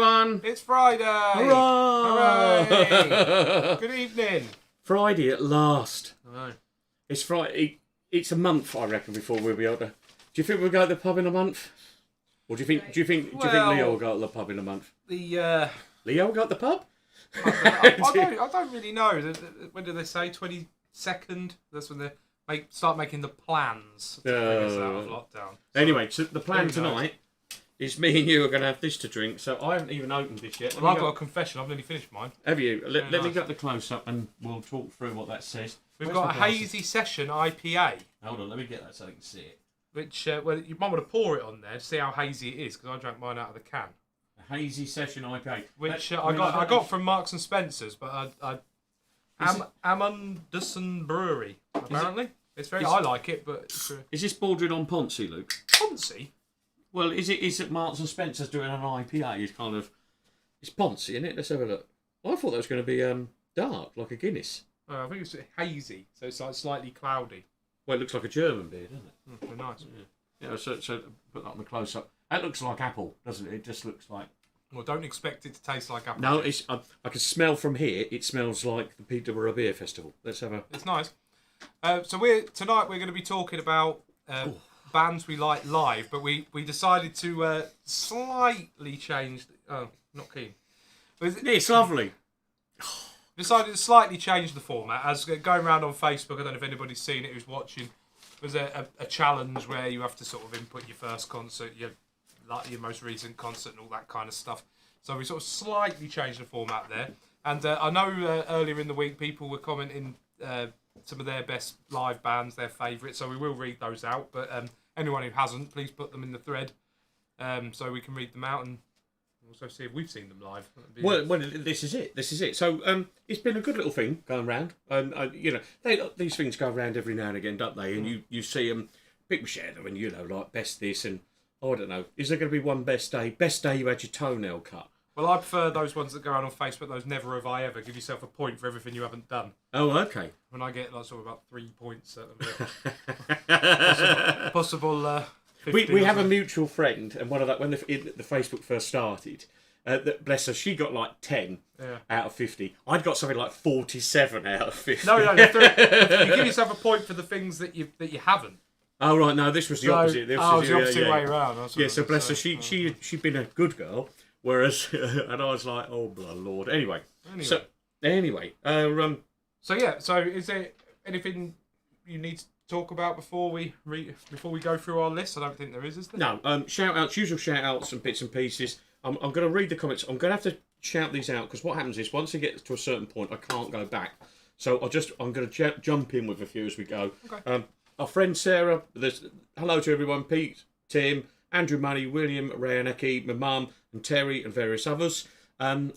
everyone! It's Friday! Hurrah! Hooray! Good evening! Friday at last. I know. It's Friday. It's a month, I reckon, before we'll be able to. Do you think we'll go to the pub in a month? Or do you think Leo will go to the pub in a month? Leo Leo will go to the pub? I don't really know. When do they say? 22nd? That's when they start making the plans to bring us out of lockdown. Anyway, so the plan tonight is me and you are going to have this to drink. So I haven't even opened this yet. Well, I've got a confession. I've nearly finished mine. Have you? Let me get the close up and we'll talk through what that says. We've got a hazy session IPA. Hold on, let me get that so I can see it. Which, well, you might want to pour it on there to see how hazy it is, because I drank mine out of the can. A hazy session IPA. Which I got from Marks and Spencer's, but Amundsen Brewery, apparently. I like it, but... Is this bordering on Ponzi, Luke? Ponzi? Well, is it Marks and Spencer's doing an IPA? It's Ponzi, isn't it? Let's have a look. I thought that was going to be dark, like a Guinness. I think it's hazy, so it's like slightly cloudy. Well, it looks like a German beer, doesn't it? Very nice. Yeah, so put that on the close up. That looks like apple, doesn't it? It just looks like... Well, don't expect it to taste like apple. No, I can smell from here, it smells like the Peterborough Beer Festival. Let's have a... It's nice. So tonight we're going to be talking about bands we like live, but we decided to slightly change... Oh, not keen. It's lovely. Decided to slightly change the format. As going around on Facebook, I don't know if anybody's seen it who's watching, there's a challenge where you have to sort of input your first concert, your most recent concert and all that kind of stuff. So we sort of slightly changed the format there. And I know earlier in the week people were commenting some of their best live bands, their favourites, so we will read those out. But anyone who hasn't, please put them in the thread so we can read them out and also see if we've seen them live. Well, this is it. So it's been a good little thing going round. These things go around every now and again, don't they? And you see them, people share them, and like best this and I don't know. Is there going to be one best day? Best day you had your toenail cut. Well, I prefer those ones that go on Facebook. Those never have I ever. Give yourself a point for everything you haven't done. Oh, okay. When I get sort of about 3 points at them. possible. We have a mutual friend, and one of that when the Facebook first started, bless her, she got like 10 out of 50. I'd got something like 47 out of 50. No, you give yourself a point for the things that you haven't. Oh right, no, this was the opposite. It was the opposite way around. Yeah, so bless her, she'd been a good girl, whereas and I was like, oh blood lord. Anyway. So is there anything you need to talk about before we go through our list? I don't think there is there? No. Usual shout outs and bits and pieces. I'm going to read the comments. I'm going to have to shout these out because what happens is once it gets to a certain point, I can't go back. So I'm going to jump in with a few as we go. Okay. Our friend Sarah. Hello to everyone. Pete, Tim, Andrew, Money, William, Ray, Anaki, my mum, and Terry, and various others.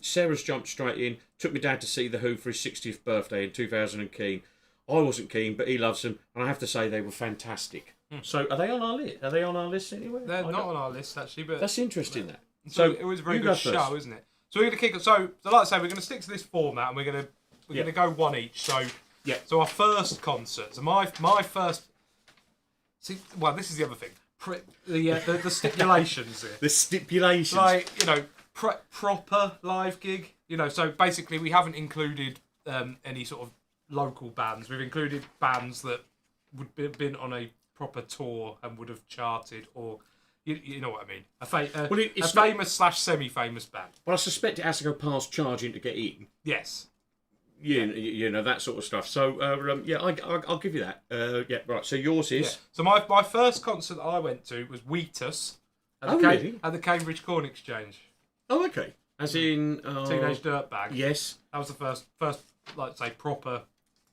Sarah's jumped straight in. Took my dad to see The Who for his 60th birthday in 2000 and keen. I wasn't keen, but he loves them, and I have to say they were fantastic. So, are they on our list? Are they on our list anyway? They're not on our list actually, but that's interesting. That so it was a very good show, isn't it? So we're going to kick it. So like I say, we're going to stick to this format, and we're going to go one each. So So our first concert. So my first. See, well, this is the other thing. The stipulations here. The stipulations, like proper live gig. So basically we haven't included any sort of local bands. We've included bands that would have been on a proper tour and would have charted, or you know what I mean. A famous / semi-famous band. Well, I suspect it has to go past charging to get in. Yes. You know that sort of stuff. So I'll give you that. Right. So yours is. Yeah. So my first concert that I went to was Wheatus at the Cambridge Corn Exchange. Oh, okay. As in Teenage Dirtbag. Yes. That was the first like say proper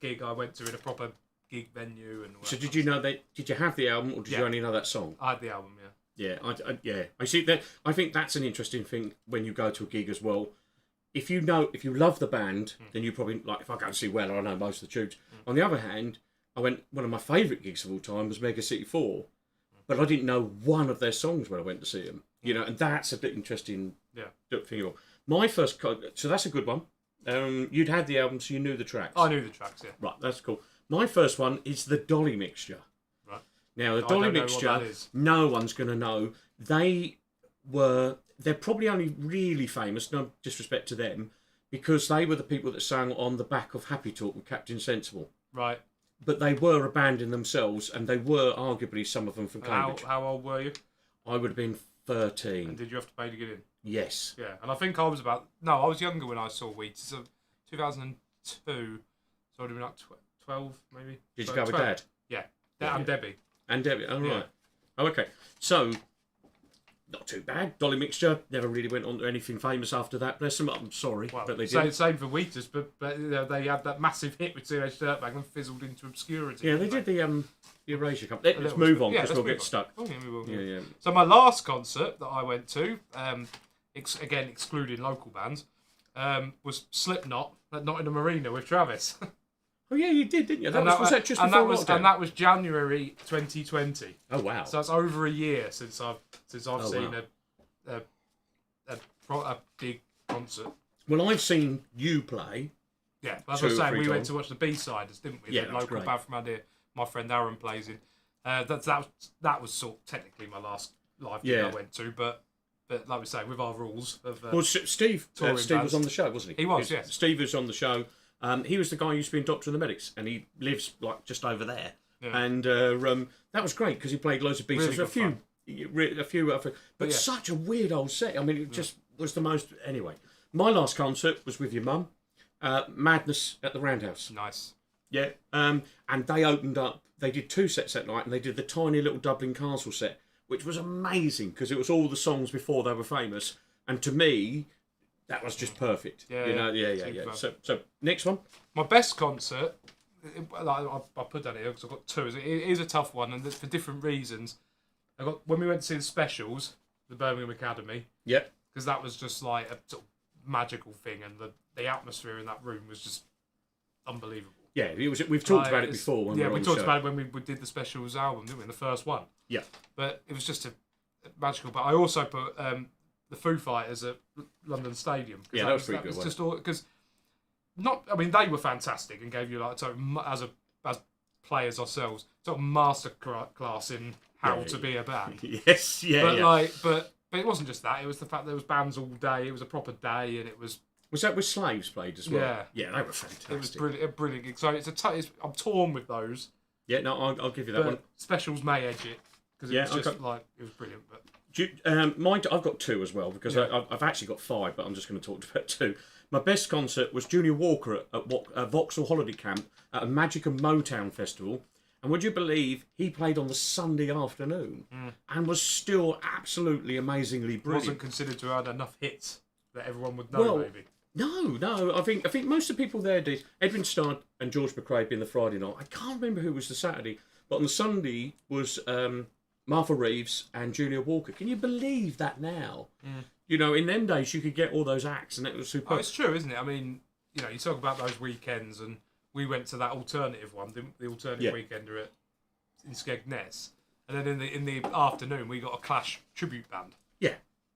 gig I went to in a proper gig venue. And so did you know did you have the album or did you only know that song? I had the album, yeah. I see that. I think that's an interesting thing when you go to a gig as well. If you love the band, then you probably like. If I go and see Weller, I know most of the tunes. On the other hand, one of my favourite gigs of all time was Mega City 4, but I didn't know one of their songs when I went to see them. And that's a bit interesting. Thing. My first, so that's a good one. You'd had the album, so you knew the tracks. I knew the tracks, yeah. Right, that's cool. My first one is the Dolly Mixture. Right. Now, the Dolly Mixture, no one's going to know. They were they're probably only really famous, no disrespect to them, because they were the people that sang on the back of Happy Talk with Captain Sensible. Right. But they were a band in themselves, and they were arguably some of them from Cambridge. How old were you? I would have been 13. And did you have to pay to get in? Yes. Yeah, and I think I was I was younger when I saw Weeds. So 2002, so I would have been like 12 maybe. Did you go with Dad? Yeah, and Debbie. And Debbie, oh, right. Yeah. Oh, okay. So, not too bad. Dolly Mixture never really went on to anything famous after that. Bless them. I'm sorry, Well, but they did. Same for Wheatus, but you know, they had that massive hit with Teenage Dirtbag and fizzled into obscurity. Yeah, they did the Erasure Cup. Let's move on because we'll get stuck. Oh, yeah, we will. Yeah. So my last concert that I went to, again excluding local bands, was Slipknot at Nottingham Arena with Travis. Oh yeah, you did, didn't you? Was that just and before that lockdown? that was January 2020. Oh wow! So that's over a year since I've seen wow. a big concert. Well, I've seen you play. Yeah, that's what I was saying. We times. went to watch the B-siders, didn't we? Yeah, The that was local great. band from around here. My friend Aaron plays in. That was sort of technically my last live gig I went to, but like we say, with our rules of Well, Steve was bands. on the show, wasn't he? He was, yes. Steve was on the show. He was the guy who used to be in Doctor and the Medics, and he lives like just over there. Yeah. And that was great because he played loads of B-sides. Really a few, but yeah. such a weird old set. I mean, it just was the most. Anyway, my last concert was with your mum, Madness at the Roundhouse. nice. Yeah, and they opened up. They did 2 sets that night, and they did the tiny little Dublin Castle set, which was amazing because it was all the songs before they were famous. And to me, that was just perfect. Yeah, you know, yeah. yeah. So next one. My best concert, I put that here because I've got 2. It is a tough one, and it's for different reasons. When we went to see the Specials, the Birmingham Academy. Yeah. Because that was just like a sort of magical thing, and the atmosphere in that room was just unbelievable. Yeah, we've talked about it before. When we talked about it when we did the Specials album, didn't we? The first one. Yeah. But it was just a magical. But I also put the Foo Fighters at London Stadium. Yeah, that was pretty good. Just all because they were fantastic and gave you like as players ourselves, sort of master class in how to be a band. Yes, yeah. But it wasn't just that. It was the fact that there was bands all day. It was a proper day, and it was. Was that with Slaves played as well? Yeah. Yeah, they were fantastic. It was a brilliant gig. So I'm torn with those. Yeah, no, I'll give you that one. Specials may edge it because it was just like it was brilliant. But mine, I've got 2 as well because I've actually got 5, but I'm just going to talk about 2. My best concert was Junior Walker at Vauxhall Holiday Camp at a Magic and Motown festival. And would you believe he played on the Sunday afternoon and was still absolutely amazingly brilliant? Wasn't considered to have had enough hits that everyone would know, maybe. No. I think most of the people there did. Edwin Starr and George McRae being the Friday night. I can't remember who was the Saturday, but on the Sunday was Martha Reeves and Junior Walker. Can you believe that now? You know, in them days you could get all those acts, and it was super. Oh, it's true, isn't it? I mean, you know, you talk about those weekends, and we went to that alternative one, the alternative weekender in Skegness, and then in the afternoon we got a Clash tribute band. Yeah,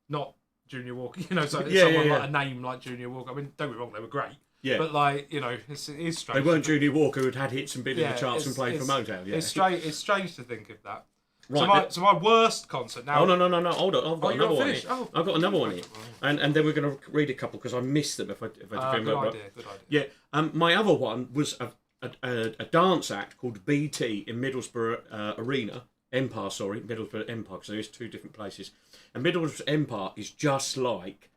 not Junior Walker. You know, so someone like a name like Junior Walker. I mean, don't get me wrong, they were great. Yeah, but like, you know, it is strange. They weren't Junior Walker who'd had hits and been in the charts and played for Motown. Yeah, it's strange to think of that. Right, so my worst concert now. Oh no! Hold on, I've got another one here. Oh. I've got another one here, and then we're going to read a couple because I missed them if I good idea. Yeah, my other one was a dance act called BT in Middlesbrough Middlesbrough Empire, because there is 2 different places, and Middlesbrough Empire is just like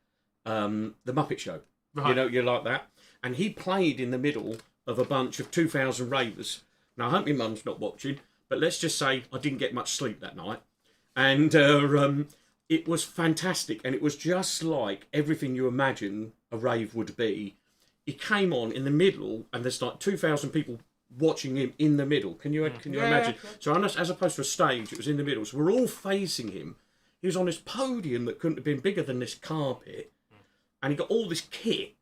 the Muppet Show. Right. You know, you're like that, and he played in the middle of a bunch of 2,000 ravers. Now I hope my mum's not watching. But let's just say I didn't get much sleep that night. And it was fantastic. And it was just like everything you imagine a rave would be. He came on in the middle, and there's like 2,000 people watching him in the middle. Can you imagine? Yeah. So as opposed to a stage, it was in the middle. So we're all facing him. He was on this podium that couldn't have been bigger than this carpet. And he got all this kit.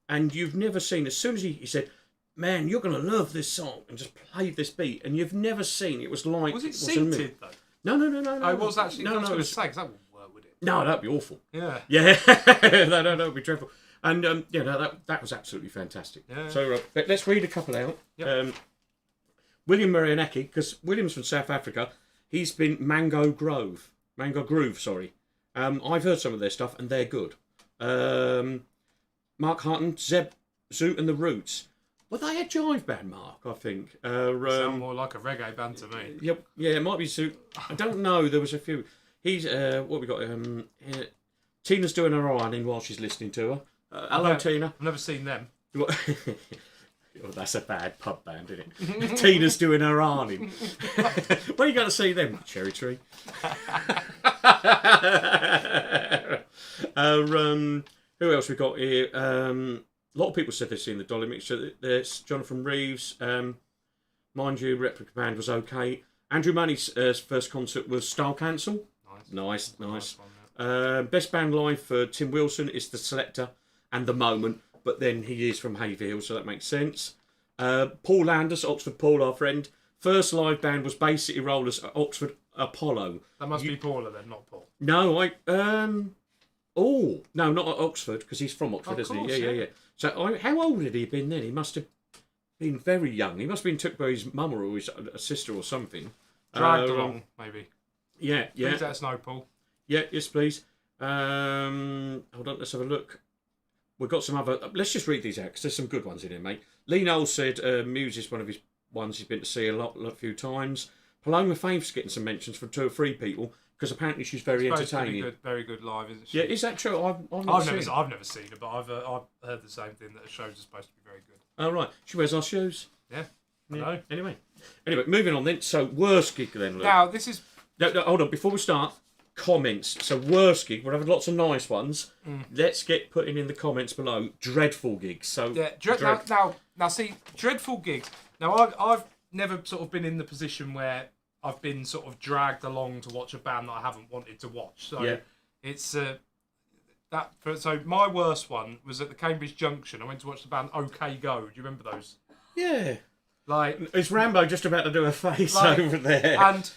And you've never seen, as soon as he said, "Man, you're going to love this song," and just played this beat, and you've never seen it. Was like... Was it seated, though? No. It was actually... No, it was... Say, 'cause that wouldn't work, would it? No, that'd be awful. Yeah. Yeah. That would be dreadful. And, that was absolutely fantastic. Yeah. So, let's read a couple out. Yep. William Marianecki, because William's from South Africa, he's been Mango Groove, sorry. I've heard some of their stuff, and they're good. Mark Harton, Zeb, Zoot and the Roots. Were they a jive band, Mark? I think. Sound more like a reggae band to me. Yep, yeah, it might be Zoot. I don't know. There was a few. He's what we got. Tina's doing her ironing while she's listening to her. Hello, Tina. I've never seen them. Oh, that's a bad pub band, isn't it? Tina's doing her ironing. Where are you going to see them? Cherry Tree. Who else we got here? A lot of people said they've seen the Dolly Mixture. There's Jonathan Reeves. Mind you, Replica Band was okay. Andrew Money's first concert was Style Cancel. Nice. One, yeah. Best band live for Tim Wilson is The Selector and The Moment, but then he is from Haverhill, so that makes sense. Paul Landers, Oxford Paul, our friend. First live band was Bay City Rollers at Oxford Apollo. That must be Paula then, not Paul. No, no, not at Oxford, because he's from Oxford, isn't he? Yeah. So how old had he been then? He must have been very young. He must have been took by his mum or his sister or something. Dragged along, maybe. Yeah. Please let us know, Paul. Yeah, yes, please. Hold on, let's have a look. We've got some other... Let's just read these out, because there's some good ones in here, mate. Lee Knowles said Muse is one of his ones he's been to see a few times. Paloma Faith's getting some mentions from 2 or 3 people, because apparently she's very entertaining. Very good live, isn't she? Yeah, is that true? I've never seen her, but I've heard the same thing, that the shows are supposed to be very good. Oh, right. She wears our shoes. Yeah. I know. Anyway, moving on then. So, worst gig then, Luke. Now, this is... No, hold on. Before we start, comments. So, worst gig. We're having lots of nice ones. Let's get putting in the comments below dreadful gigs. So, yeah. Now, see, dreadful gigs. Now, I've never sort of been in the position where I've been sort of dragged along to watch a band that I haven't wanted to watch. So, yeah. It's so my worst one was at the Cambridge Junction. I went to watch the band OK Go. Do you remember those? Yeah. Like, is Rambo just about to do a face over there? And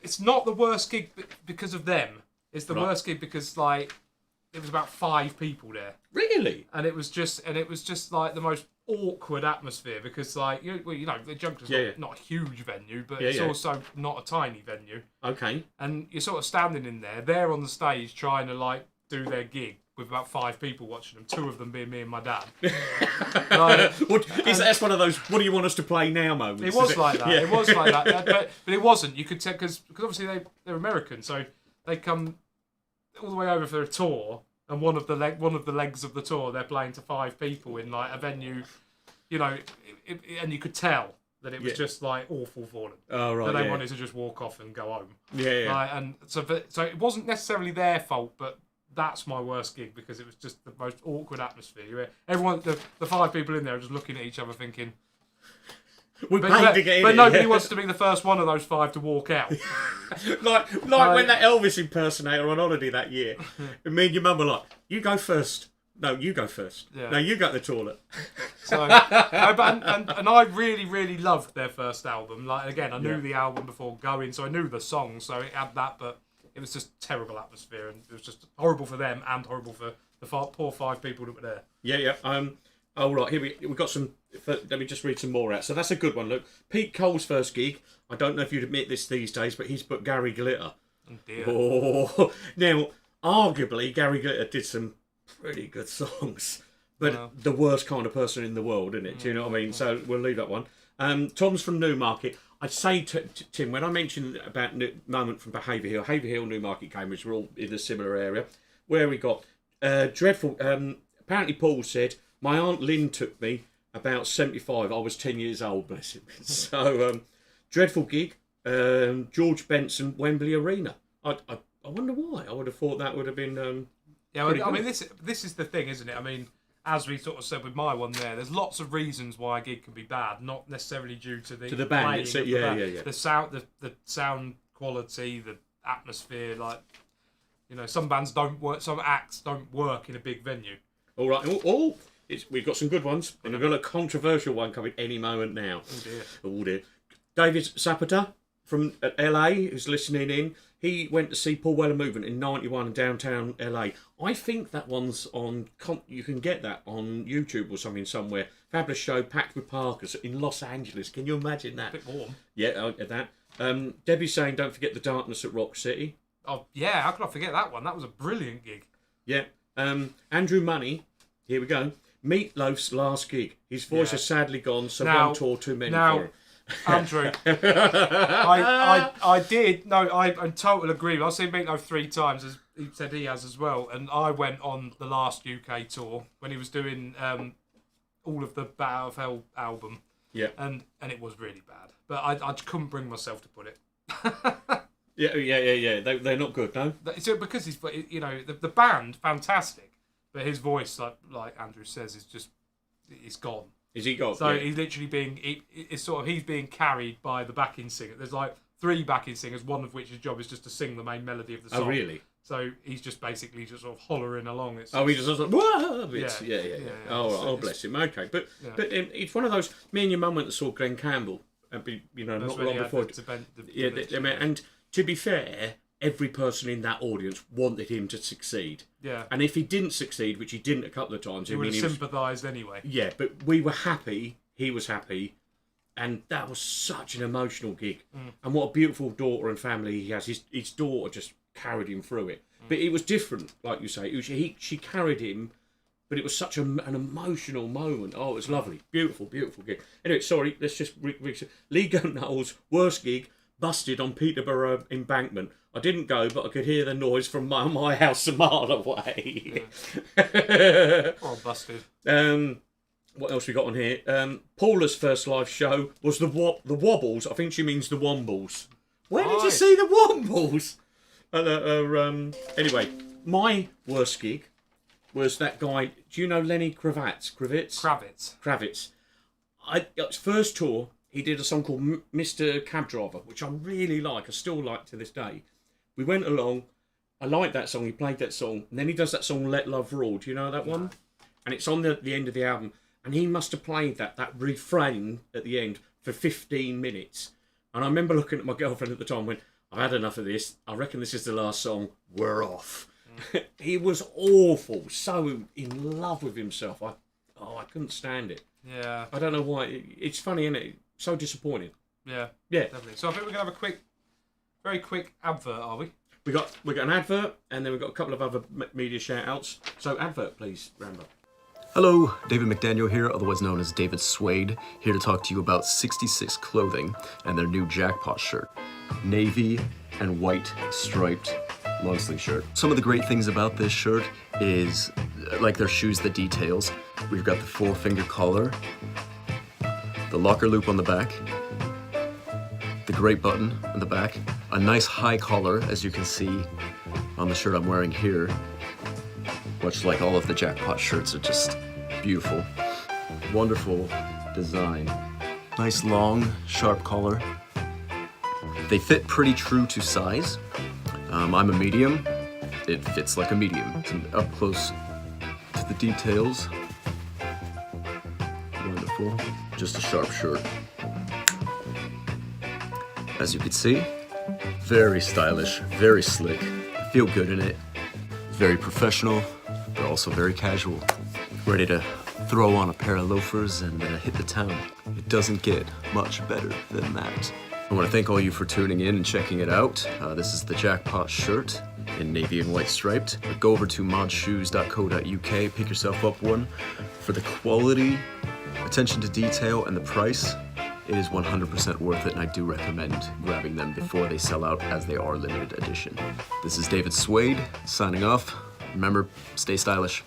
it's not the worst gig because of them. It's the worst gig because, like, it was about 5 people there. Really? And it was just like the most awkward atmosphere because, like, the Junction's not a huge venue, but it's also not a tiny venue. Okay. And you're sort of standing in there. They're on the stage trying to, like, do their gig with about 5 people watching them, 2 of them being me and my dad. That's one of those "what do you want us to play now" moments. It was like that. Yeah. It was like that, but it wasn't. You could tell because obviously they're American, so they come all the way over for a tour, and one of the legs of the tour they're playing to 5 people in like a venue, and you could tell that it was just like awful for them. Oh right. That they wanted to just walk off and go home. Yeah. Like, and so it wasn't necessarily their fault, but that's my worst gig because it was just the most awkward atmosphere. Where everyone, the 5 people in there, are just looking at each other, thinking, "We're paid to get in." But nobody wants to be the first one of those 5 to walk out. like when that Elvis impersonator on holiday that year, me and your mum were like, "You go first." No, you go first. Yeah. No, you go to the toilet. So, and I really, really loved their first album. Like, again, I knew the album before going, so I knew the songs, so it had that, but it was just terrible atmosphere, and it was just horrible for them and horrible for the poor 5 people that were there. Yeah. Oh, right, here we've got some... Let me just read some more out. So that's a good one, look. Pete Cole's first gig. I don't know if you'd admit this these days, but he's put Gary Glitter. Oh, dear. Oh. Now, arguably, Gary Glitter did some pretty good songs, but the worst kind of person in the world, isn't it? Do you know what I mean? So we'll leave that one. Tom's from Newmarket. I'd say to Tim, when I mentioned about Moment from Haverhill, Newmarket, Cambridge, we're all in a similar area, where we got dreadful... apparently Paul said, my Aunt Lynn took me about 75. I was 10 years old, bless him. So, dreadful gig. George Benson, Wembley Arena. I wonder why. I would have thought that would have been... I mean, this is the thing, isn't it? I mean, as we sort of said with my one there's lots of reasons why a gig can be bad, not necessarily due to the band. It's the sound quality, the atmosphere. Like, some bands don't work, some acts don't work in a big venue. All right. We've got some good ones, and we've got a controversial one coming any moment now. Oh dear. David Zapata from LA, who's listening in. He went to see Paul Weller Movement in '91 in downtown LA. I think that one's on... You can get that on YouTube or something somewhere. Fabulous show, packed with Parkers in Los Angeles. Can you imagine that? A bit warm. Yeah, that. Debbie's saying, don't forget the darkness at Rock City. Oh yeah, how could I forget that one? That was a brilliant gig. Yeah. Andrew Money. Here we go. Meatloaf's last gig. His voice has sadly gone, so Now- one tour too many now- for him. Andrew, I did. No, I totally agree. I've seen Meatloaf 3 times, as he said he has as well. And I went on the last UK tour when he was doing all of the Battle of Hell album. Yeah. And it was really bad. But I just couldn't bring myself to put it. Yeah. They're not good, no? So because he's, you know, the band, fantastic. But his voice, like Andrew says, is just, it's gone. Is he got? So Yeah. he's literally he's being carried by the backing singer. There's like 3 backing singers, one of which his job is just to sing the main melody of the song. Oh, really? So he's just basically just sort of hollering along. It's Oh, he just like, whoa! Yeah. Yeah. Oh, bless him. Okay, but it's one of those. Me and your mum went and saw Glenn Campbell, you know, That's not when long he had before. And to be fair, every person in that audience wanted him to succeed. Yeah. And if he didn't succeed, which he didn't a couple of times, He would have sympathised anyway. yeah, but we were happy. He was happy. And that was such an emotional gig. And what a beautiful daughter and family he has. His daughter just carried him through it. But it was different, like you say. She carried him, but it was such an emotional moment. Oh, it was lovely. Beautiful, beautiful gig. Anyway, sorry, let's just... Lee Gunn Knowles' worst gig, busted on Peterborough Embankment. I didn't go, but I could hear the noise from my house a mile away. Or busted. What else we got on here? Paula's first live show was the Wobbles. I think she means the Wombles. Where did you Right. see the Wombles? Anyway, my worst gig was that guy. Do you know Lenny Kravitz? Kravitz. His first tour, he did a song called Mr. Cab Driver, which I really like. I still like to this day. We went along. I liked that song. He played that song. And then he does that song, Let Love Roar. Do you know that one? And it's on the end of the album. And he must have played that refrain at the end for 15 minutes. And I remember looking at my girlfriend at the time and went, I've had enough of this. I reckon this is the last song. We're off. He was awful. So in love with himself. I couldn't stand it. Yeah. I don't know why. It's funny, isn't it? So disappointing. Yeah. Yeah. Definitely. So I think we're going to have a very quick advert, are we? We got an advert, and then we've got a couple of other media shout-outs. So advert, please, Rambo. Hello, David McDaniel here, otherwise known as David Suede, here to talk to you about 66 Clothing and their new Jackpot shirt. Navy and white striped long sleeve shirt. Some of the great things about this shirt is, like their shoes, the details. We've got the 4-finger collar, the locker loop on the back, the great button on the back, a nice high collar, as you can see on the shirt I'm wearing here. Much like all of the Jackpot shirts are just beautiful. Wonderful design. Nice long, sharp collar. They fit pretty true to size. I'm a medium. It fits like a medium. It's up close to the details. Wonderful. Just a sharp shirt. As you can see, very stylish, very slick. I feel good in it. Very professional, but also very casual. Ready to throw on a pair of loafers and hit the town. It doesn't get much better than that. I want to thank all you for tuning in and checking it out. This is the Jackpot shirt in navy and white striped. Go over to modshoes.co.uk, pick yourself up one. For the quality, attention to detail, and the price, it is 100% worth it, and I do recommend grabbing them before they sell out, as they are limited edition. This is David Suede, signing off. Remember, stay stylish.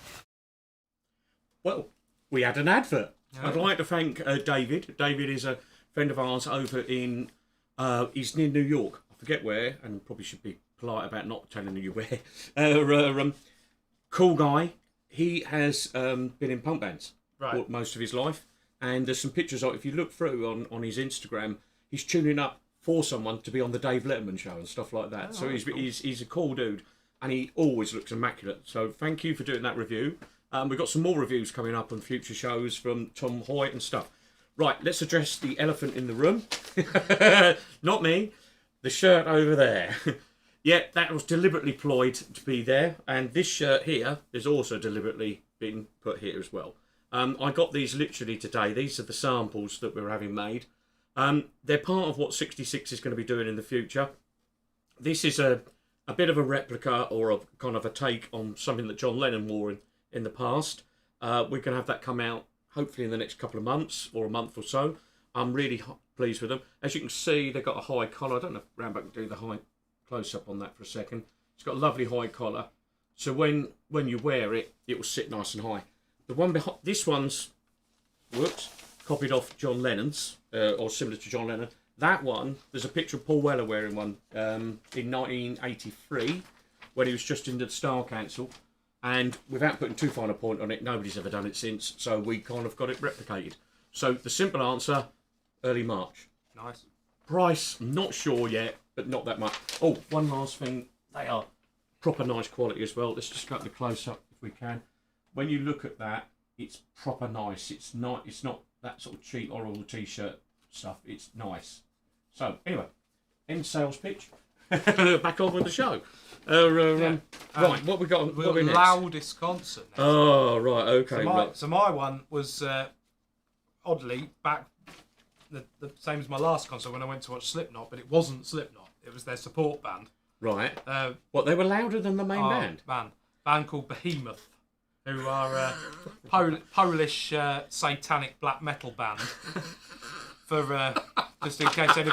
Well, we had an advert. I'd like to thank David. David is a friend of ours over in, he's near New York. I forget where, and probably should be polite about not telling you where. Cool guy. He has been in punk bands for most of his life. And there's some pictures of, if you look through on his Instagram, he's tuning up for someone to be on the Dave Letterman show and stuff like that. So he's a cool dude, and he always looks immaculate. So thank you for doing that review. We've got some more reviews coming up on future shows from Tom Hoyt and stuff. Right, let's address the elephant in the room. Not me. The shirt over there. Yeah, that was deliberately ployed to be there. And this shirt here is also deliberately been put here as well. I got these literally today. These are the samples that we're having made. They're part of what 66 is going to be doing in the future. This is a a bit of a replica or a kind of a take on something that John Lennon wore in the past. We're going to have that come out hopefully in the next couple of months or a month or so. I'm really pleased with them. As you can see, they've got a high collar. I don't know if Rambo can do the high close-up on that for a second. It's got a lovely high collar. So when you wear it, it will sit nice and high. The one behind, this one's, whoops, copied off John Lennon's, or similar to John Lennon. That one, there's a picture of Paul Weller wearing one in 1983 when he was just into the Style Council. And without putting too fine a point on it, nobody's ever done it since. So we kind of got it replicated. So the simple answer, early March. Nice. Price, not sure yet, but not that much. Oh, one last thing. They are proper nice quality as well. Let's just go to the close-up if we can. When you look at that, it's proper nice. It's not that sort of cheap oral T-shirt stuff. It's nice. So, anyway, end sales pitch. Back on with the show. Right, what we got? We what got we next? Loudest concert next. Oh, right, okay. So my one was oddly back the same as my last concert when I went to watch Slipknot, but it wasn't Slipknot. It was their support band. Right. What, they were louder than the main band? Band called Behemoth, who are a Polish satanic black metal band. For just in case any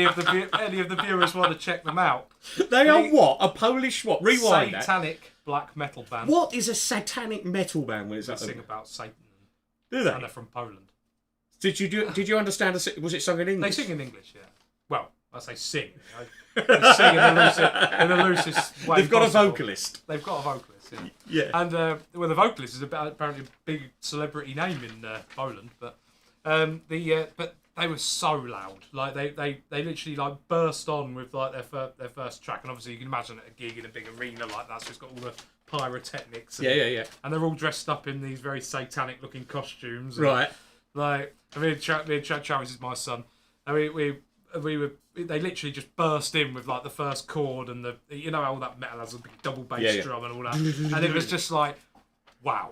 of the viewers want to check them out. They are what? A Polish what? Rewind that. Satanic black metal band. What is a satanic metal band? What is They that? sing about Satan. Do they? And they're from Poland. Did you understand? Was it sung in English? They sing in English, yeah. Well, I say sing. They sing in the loosest way. They've got possible. a vocalist. They've got a vocalist, yeah. Yeah. And the vocalist is apparently a big celebrity name in Poland, but but they were so loud. Like they literally like burst on with like their first track, and obviously you can imagine at a gig in a big arena like that, so it's got all the pyrotechnics. And, Yeah. And they're all dressed up in these very satanic looking costumes. And, Right. Like Travis is my son. I mean they literally just burst in with like the first chord and how all that metal has a big double bass drum and all that, and it was just like, wow,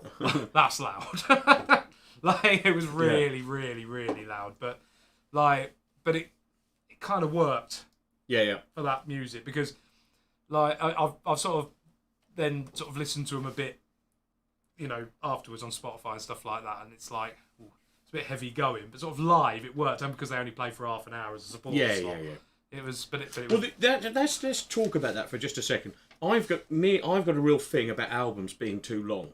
that's loud. Like it was really, really, really loud, but it kind of worked. Yeah. For that music because, like, I've sort of then sort of listened to them a bit, afterwards on Spotify and stuff like that, and it's like it's a bit heavy going, but sort of live it worked, and because they only play for half an hour as a support slot. Yeah. It was, but it was. Well, let's talk about that for just a second. I've got a real thing about albums being too long.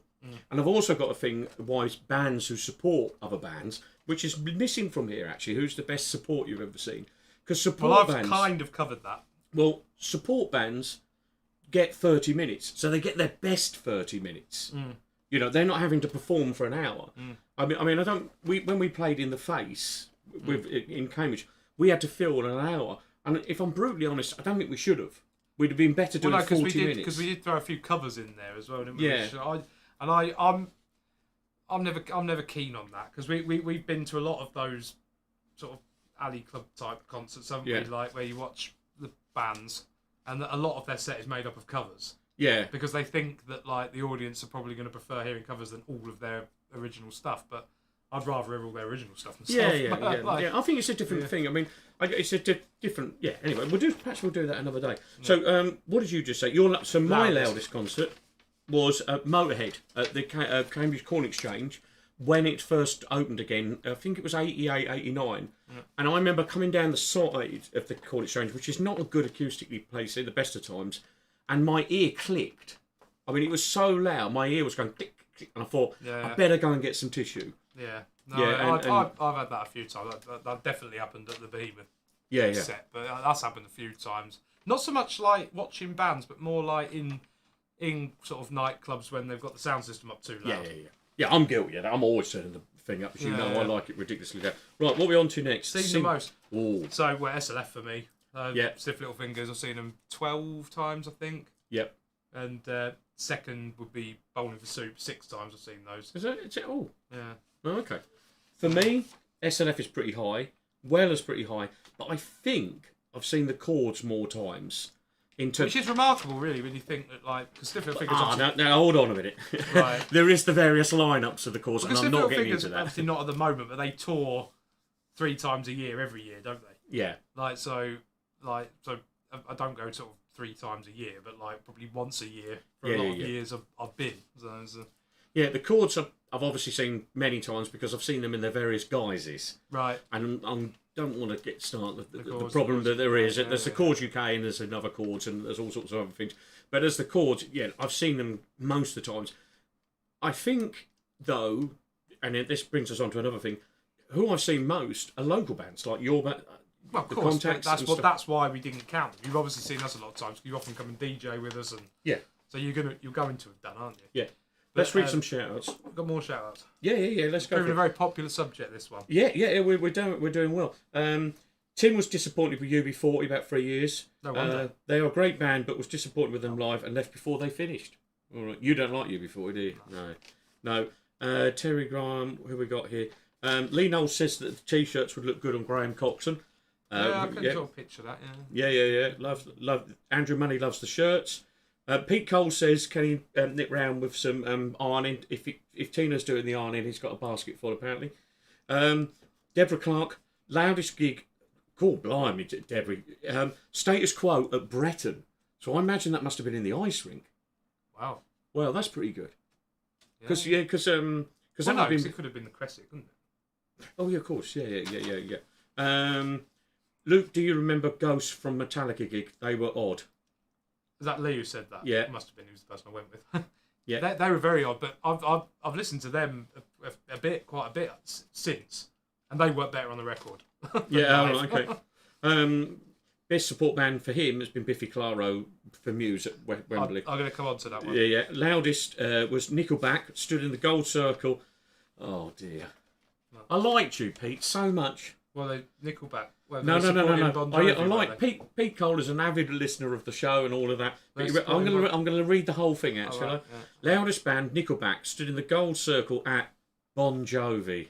And I've also got a thing why bands who support other bands, which is missing from here actually. Who's the best support you've ever seen? Because support bands. Well, I've kind of covered that. Well, support bands get 30 minutes, so they get their best 30 minutes. They're not having to perform for an hour. I mean, when we played in the Face in Cambridge, we had to fill in an hour. And if I'm brutally honest, I don't think we should have. We'd have been better doing 40 minutes. Because we did throw a few covers in there as well, didn't we? Yeah. I'm never keen on that because we've been to a lot of those sort of alley club type concerts, haven't we? Like where you watch the bands and a lot of their set is made up of covers. Yeah. Because they think that like the audience are probably going to prefer hearing covers than all of their original stuff, but I'd rather hear all their original stuff myself. Yeah. I think it's a different thing. I mean, it's a different. Yeah. Anyway, perhaps we'll do that another day. So, what did you just say? My loudest concert was Motorhead at the Cambridge Corn Exchange when it first opened again. I think it was 88, 89. And I remember coming down the side of the Corn Exchange, which is not a good acoustically place at the best of times, and my ear clicked. I mean, it was so loud, my ear was going click, click, and I thought, I better go and get some tissue. Yeah. I've had that a few times. That definitely happened at the Behemoth set, but that's happened a few times. Not so much like watching bands, but more like in sort of nightclubs when they've got the sound system up too loud. Yeah, I'm guilty of that. I'm always turning the thing up, as you know. I like it ridiculously loud. Right, what are we on to next? Seen the most. Ooh. So, SLF for me. Stiff Little Fingers, I've seen them 12 times, I think. Yep. And second would be Bowling for Soup. 6 times I've seen those. Is it? Oh. Yeah. Oh, okay. For me, SLF is pretty high. Weller's pretty high. But I think I've seen the Chords more times. Which is remarkable, really, when you think that, like, because Stiff Little Fingers... Now, hold on a minute. Right. There is the various lineups of the Chords, and I'm not getting into that. Obviously not at the moment, but they tour 3 times a year, every year, don't they? Yeah. So I don't go sort of 3 times a year, but like probably once a year for Yeah, a lot yeah, of yeah. years I've been. So it's, Yeah, the chords I've obviously seen many times because I've seen them in their various guises. right. And I don't want to get started. The chords, problem the that there is, chords, there's the yeah. chords UK and there's another chords and there's all sorts of other things. But as the chords, yeah, I've seen them most of the times. I think, though, and this brings us on to another thing, who I've seen most are local bands, like your band. Well, of the course, Contacts that's and what. stuff. That's why we didn't count them. You've obviously seen us a lot of times. You often come and DJ with us, and Yeah. so you're going to have done, aren't you? Yeah. But, Let's read some shout-outs. We've got more shout outs. Yeah, let's go. Proving For a it. very popular subject, this one. Yeah, we're doing well. Tim was disappointed with UB40 about 3 years. No wonder. They are a great band, but was disappointed with them live and left before they finished. All right. You don't like UB40, do you? No. Terry Graham, who we got here? Lee Knowles says that the t-shirts would look good on Graham Coxon. I can sort of picture that, yeah. Yeah. Love. Andrew Money loves the shirts. Pete Cole says, can he nip round with some ironing? If Tina's doing the ironing, he's got a basket full, apparently. Deborah Clark, loudest gig. Cool, blimey, Deborah. Status Quo at Breton. So I imagine that must have been in the ice rink. Wow. Well, that's pretty good. Because Well, that no, would have 'cause been. it could have been the Crescent, couldn't it? Oh yeah, of course. Yeah. Luke, do you remember Ghost from Metallica gig? They were odd. Is that Lee who said that? Yeah. It must have been. He was the person I went with. Yeah. They were very odd, but I've listened to them quite a bit since, and they work better on the record. Yeah, Live. all right, okay. Best support band for him has been Biffy Clyro for Muse at Wembley. I'm going to come on to that one. Yeah. Loudest was Nickelback, stood in the gold circle. Oh dear. I liked you, Pete, so much. Well, Nickelback. Well, No. Bon Jovi, I like weren't they? Pete Cole is an avid listener of the show and all of that. Let's But I'm go on. going to read the whole thing out, Oh, shall right, I? Loudest band, Nickelback, stood in the gold circle at Bon Jovi.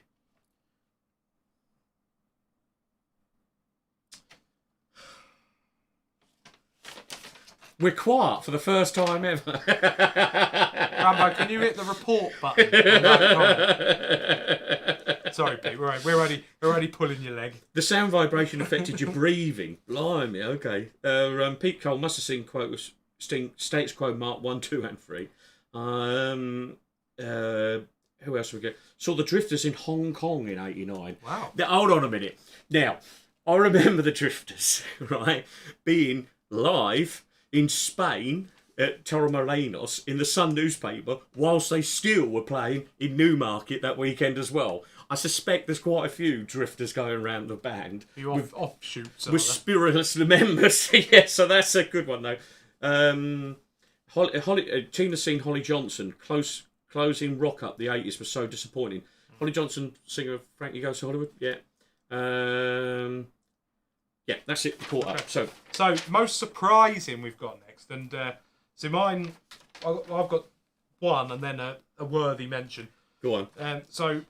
We're quiet for the first time ever. Rambo, can you hit the report button? On that comment? Sorry, Pete. We're already pulling your leg. The sound vibration affected your breathing. Blimey, okay. Pete Cole must have seen Status Quo Mark 1, 2 and 3. Who else have we got? Saw the Drifters in Hong Kong in 89. Wow. Now, hold on a minute. Now, I remember the Drifters, right, being live in Spain at Torremolinos in the Sun newspaper whilst they still were playing in Newmarket that weekend as well. I suspect there's quite a few Drifters going around the band. You offshoots. With spurious members. Yeah, so that's a good one, though. Tina's seen Holly Johnson. Closing rock up the 80s was so disappointing. Holly Johnson, singer of Frankie Goes to Hollywood. Yeah. Yeah, that's it. Caught up. So most surprising we've got next, and so mine, I've got one and then a worthy mention. go on. So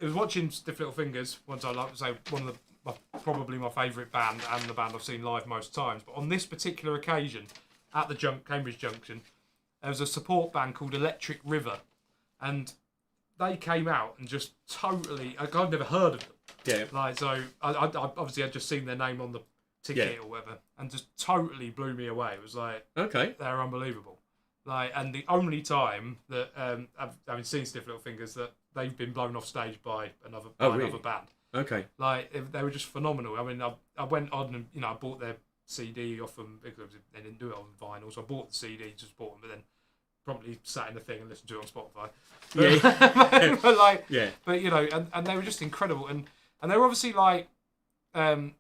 it was watching Stiff Little Fingers. Once I like to say one of probably my favourite band and the band I've seen live most times. But on this particular occasion, at the Cambridge Junction, there was a support band called Electric River, and they came out and just totally. I'd never heard of them. Yeah. Like, so I obviously I'd just seen their name on the ticket or whatever, and just totally blew me away. It was like, Okay. they're unbelievable. Like, and the only time that having seen Stiff Little Fingers that they've been blown off stage by another really? band. Okay. Like, they were just phenomenal. I mean, I went on and I bought their CD off them because they didn't do it on vinyl, so I bought the CD, just bought them, but then promptly sat in the thing and listened to it on Spotify. Yeah. But like, Yeah. but you know, and they were just incredible, and they were obviously like, I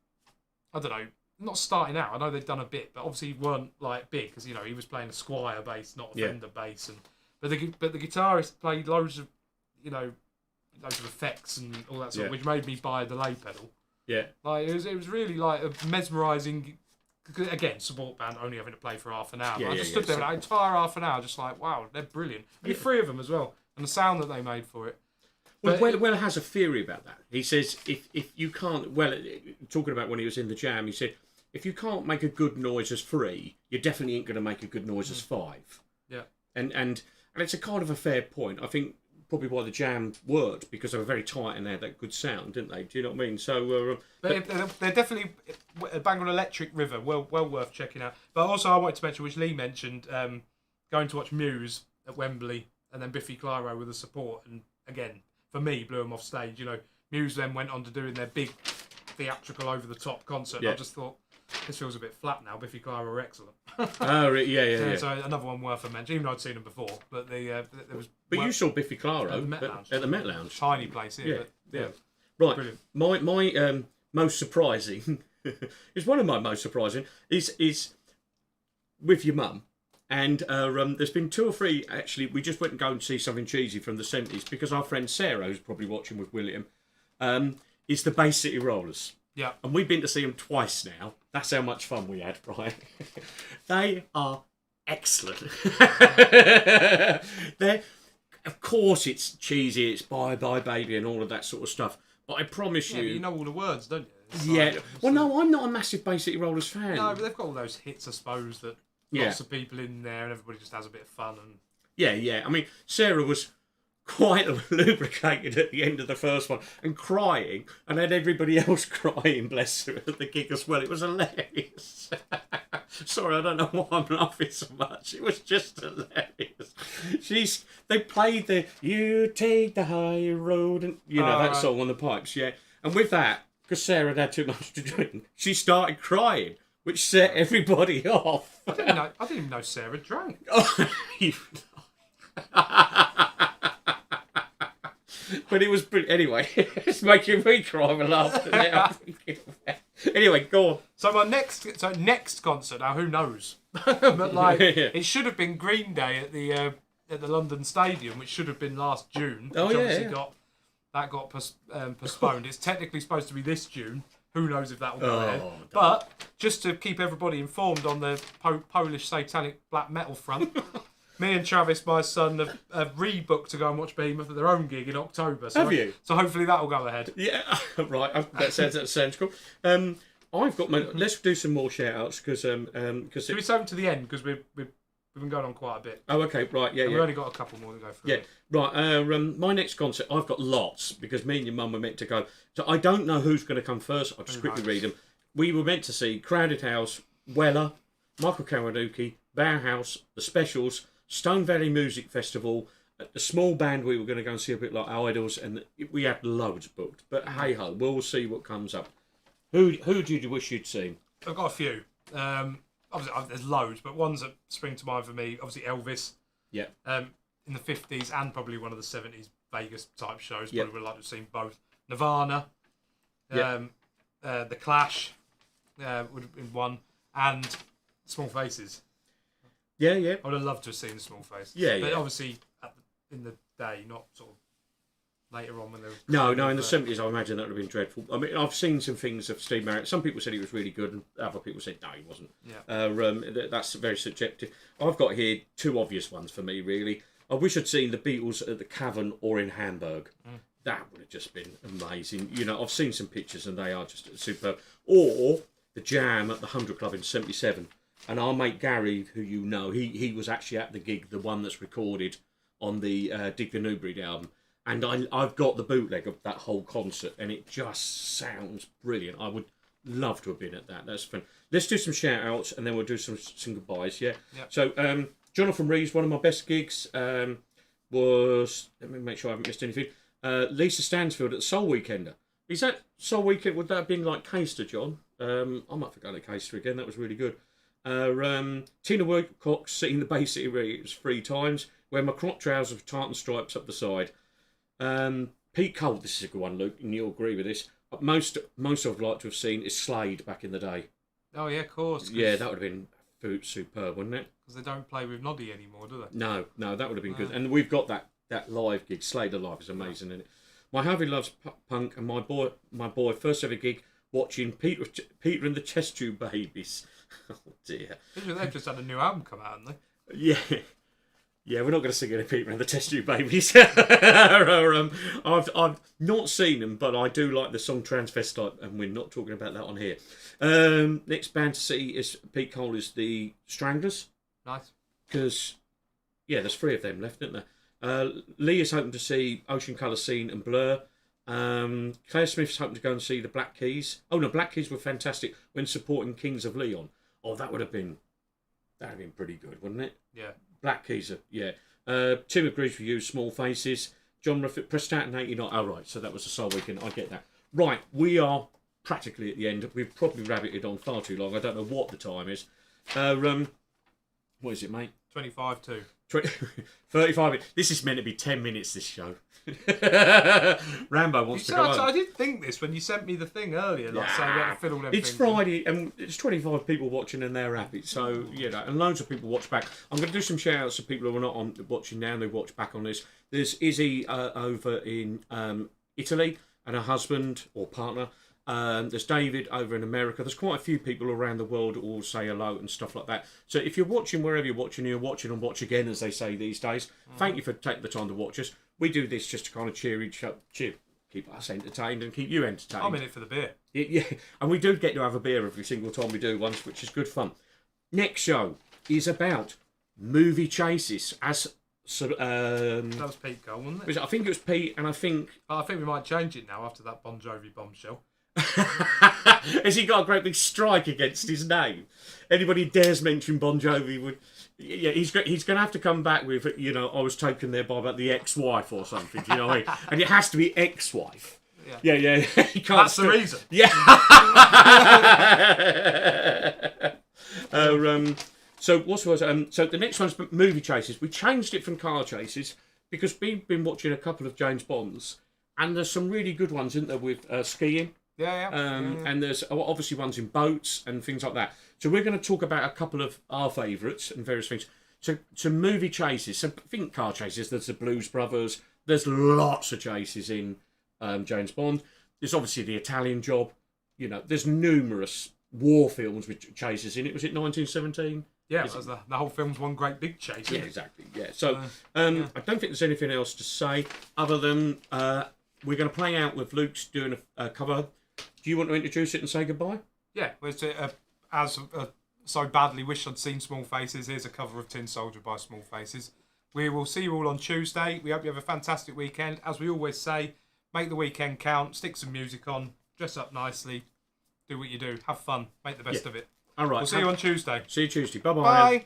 don't know, not starting out. I know they'd done a bit, but obviously weren't like big because you know he was playing a Squier bass, not a Fender bass, and but the guitarist played loads of effects and all that sort of, which made me buy the lay pedal. Yeah. Like it was really like a mesmerising. Again, support band only having to play for half an hour. Yeah, I just stood there for that entire half an hour, just like, wow, they're brilliant. And three of them as well, and the sound that they made for it. Well, But Weller has a theory about that. He says if you can't, talking about when he was in the Jam, he said if you can't make a good noise as 3, you definitely ain't going to make a good noise as 5. Yeah. And it's a kind of a fair point. I think probably why the Jam worked, because they were very tight and they had that good sound, didn't they? Do you know what I mean? So, They're definitely Bangor Electric River, well worth checking out. But also, I wanted to mention, which Lee mentioned, going to watch Muse at Wembley and then Biffy Clyro with the support. And again, for me, blew them off stage. You know, Muse then went on to doing their big theatrical over-the-top concert. Yeah. I just thought, this feels a bit flat now. Biffy Clyro are excellent. oh, yeah. So another one worth a mention, even though I'd seen them before. But there was. But you saw Biffy Clyro at the Met Lounge. At the Met Lounge. Tiny place here. Yeah, But, yeah. Right. Brilliant. My most surprising is one of my most surprising is with your mum. And there's been 2 or 3, actually, we just went and go and see something cheesy from the 70s, because our friend Sarah, who's probably watching with William, is the Bay City Rollers. Yeah. And we've been to see them twice now. That's how much fun we had, right? They are excellent. Of course, it's cheesy, it's Bye Bye Baby and all of that sort of stuff. But I promise Yeah, you... but you know all the words, don't you? It's Yeah. like- Well, no, I'm not a massive Bay City Rollers fan. No, but they've got all those hits, I suppose, that lots of people in there and everybody just has a bit of fun. And Yeah. I mean, Sarah was quite lubricated at the end of the first one and crying, and then everybody else crying, bless her, at the gig as well. It was hilarious. Sorry, I don't know why I'm laughing so much. It was just hilarious. They played the "You Take the High Road" and that song on the pipes, yeah. And with that, because Sarah had had too much to drink, she started crying, which set everybody off. I didn't even know Sarah drank. But it was pretty. Anyway, it's making me cry with laughter now. Anyway, go on. So next concert. Now who knows? But like, Yeah. it should have been Green Day at the London Stadium, which should have been last June. Which Oh, yeah, obviously yeah. got postponed. It's technically supposed to be this June. Who knows if that will go ahead? don't. But just to keep everybody informed on the Polish satanic black metal front. Me and Travis, my son, have rebooked to go and watch Behemoth at their own gig in October. So, Have you? So hopefully that will go ahead. Yeah, right. That sounds cool. I've got my. Let's do some more shout outs because Should we save them to the end because we've been going on quite a bit. Oh, okay, right, yeah, And yeah. we've only got a couple more to go through. Yeah, right. My next concert, I've got lots because me and your mum were meant to go. So I don't know who's going to come first. I'll just quickly read them. We were meant to see Crowded House, Weller, Michael Kawanuki, Bauhaus, The Specials, Stone Valley Music Festival, the small band we were going to go and see a bit like Idols, and we had loads booked. But hey ho, we'll see what comes up. Who do you wish you'd seen? I've got a few. Obviously, there's loads, but ones that spring to mind for me, obviously Elvis. Yeah. In the 50s and probably one of the 70s Vegas type shows. Yep. Probably would like to have seen both. Nirvana. Yep. The Clash would have been one. And Small Faces. Yeah. I would have loved to have seen the Small Faces. Yeah, But yeah. obviously in the day, not sort of later on when they were... No, in the 70s, I imagine that would have been dreadful. I mean, I've seen some things of Steve Marriott. Some people said he was really good, and other people said, no, he wasn't. Yeah. That's very subjective. I've got here 2 obvious ones for me, really. I wish I'd seen the Beatles at the Cavern or in Hamburg. That would have just been amazing. You know, I've seen some pictures, and they are just superb. Or the Jam at the 100 Club in 77. And our mate Gary, who you know, he was actually at the gig, the one that's recorded on the Dig the New Breed album. And I've got the bootleg of that whole concert, and it just sounds brilliant. I would love to have been at that. That's fun. Let's do some shout-outs, and then we'll do some goodbyes, yeah? Yep. So, Jonathan Reeves, one of my best gigs, was... Let me make sure I haven't missed anything. Lisa Stansfield at the Soul Weekender. Is that Soul Weekend? Would that have been like Caister, John? I might have gone to Caister again. That was really good. Tina Woodcock sitting the Bay City Reeves 3 times. Wear my crop trousers with tartan stripes up the side. Pete Cole, this is a good one, Luke, and you'll agree with this. Most I'd like to have seen is Slade back in the day. Oh, yeah, of course. Yeah, that would have been superb, wouldn't it? Because they don't play with Noddy anymore, do they? No, that would have been good. And we've got that live gig. Slade Alive is amazing, isn't it? My Harvey loves punk, and my boy first ever gig watching Peter and the Chest Tube Babies. Oh dear. They've just had a new album come out, haven't they? Yeah. Yeah, we're not going to sing any Peter and the Test Tube Babies. I've not seen them, but I do like the song Transvestite, and we're not talking about that on here. Next band to see is Pete Cole is the Stranglers, Nice. because, yeah, there's 3 of them left, isn't Lee is hoping to see Ocean Colour Scene and Blur. Claire Smith's hoping to go and see the Black Keys. Oh no, Black Keys were fantastic when supporting Kings of Leon. Oh, that'd have been pretty good, wouldn't it? Yeah. Black Keys, yeah. Tim agrees with you. Small Faces. John Ruffett pressed out in '89. Oh right, so that was a Soul Weekend. I get that. Right, we are practically at the end. We've probably rabbited on far too long. I don't know what the time is. What is it, mate? 25 to 35 minutes. This is meant to be 10 minutes, this show. Rambo wants to go home. I did think this when you sent me the thing earlier, like saying we had to fill all them It's things. Friday and it's 25 people watching and they're happy. So, and loads of people watch back. I'm going to do some shout outs to people who are not on watching now and they watch back on this. There's Izzy over in Italy and her husband or partner. There's David over in America. There's quite a few people around the world who all say hello and stuff like that. So if you're watching wherever you're watching and watch again, as they say these days, thank you for taking the time to watch us. We do this just to kind of cheer, keep us entertained and keep you entertained. I'm in it for the beer. Yeah, and we do get to have a beer every single time we do once, which is good fun. Next show is about movie chases. That was Pete Cole, wasn't it? I think it was Pete, and I think we might change it now after that Bon Jovi bombshell. has he got a great big strike against his name? Anybody dares mention Bon Jovi would. Yeah, he's going to have to come back with, I was taken there by about the ex-wife or something. Do you know what I mean? And it has to be ex-wife. Yeah. He can't. That's the reason. Yeah. So what was so the next one's movie chases. We changed it from car chases because we've been watching a couple of James Bonds, and there's some really good ones, isn't there, with skiing. Yeah. And there's obviously ones in boats and things like that. So we're going to talk about a couple of our favourites and various things. So movie chases. So think car chases. There's the Blues Brothers. There's lots of chases in James Bond. There's obviously the Italian Job. There's numerous war films with chases in it. Was it 1917? Yeah, the whole film's one great big chase. Yeah, exactly. Yeah. So I don't think there's anything else to say other than we're going to play out with Luke's doing a cover. Do you want to introduce it and say goodbye? Yeah, as so badly wish I'd seen Small Faces. Here's a cover of Tin Soldier by Small Faces. We will see you all on Tuesday. We hope you have a fantastic weekend. As we always say, make the weekend count, stick some music on, dress up nicely, do what you do, have fun, make the best of it. All right. We'll see you on Tuesday. See you Tuesday. Bye-bye. Bye.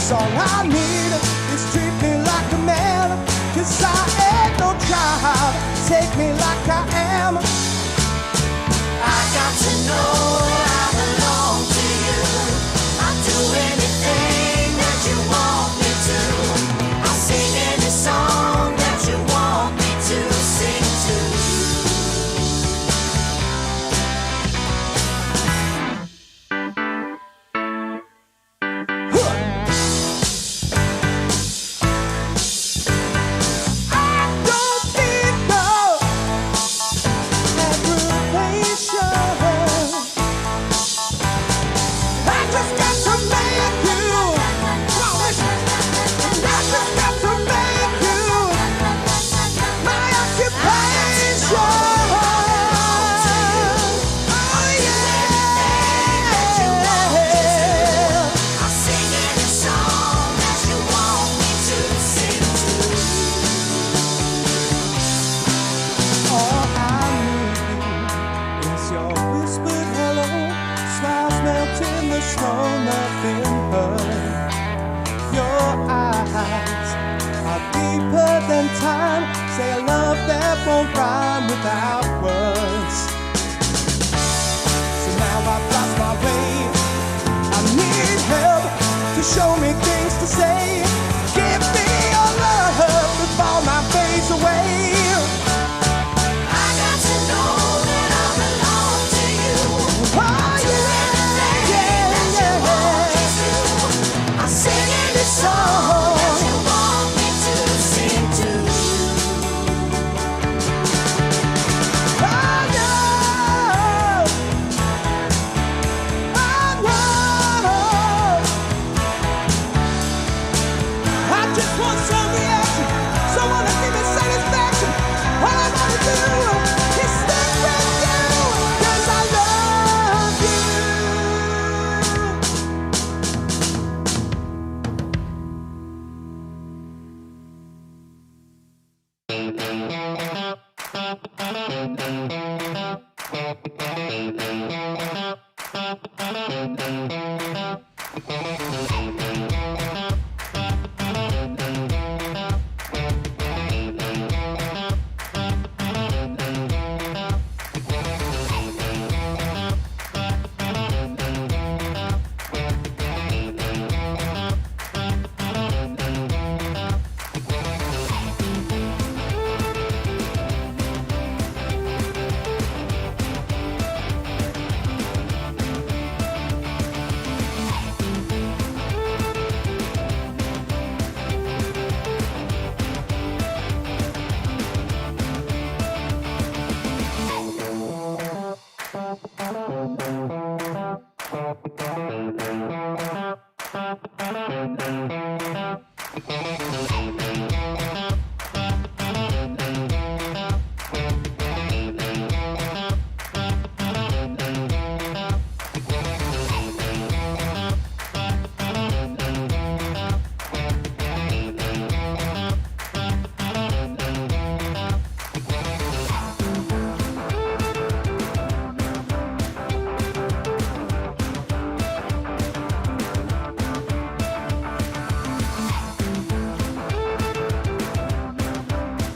All I need is treat me like a man, 'cause I ain't no child. Take me like I am. I got to know I belong to you. I'll do anything that you want me to. I'll sing any song that you want me to sing one time. Say a love that won't rhyme without words. So now I've lost my way. I need help to show me things to say. Give me your love before my fades away. I got to know that I belong to you. Oh yeah, yeah, yeah. I'm singing this song that you want me to sing to you. Oh no, oh no. I just want some reaction, someone to give me satisfaction. All I wanna do is stick with you, 'cause I love you. Thank you.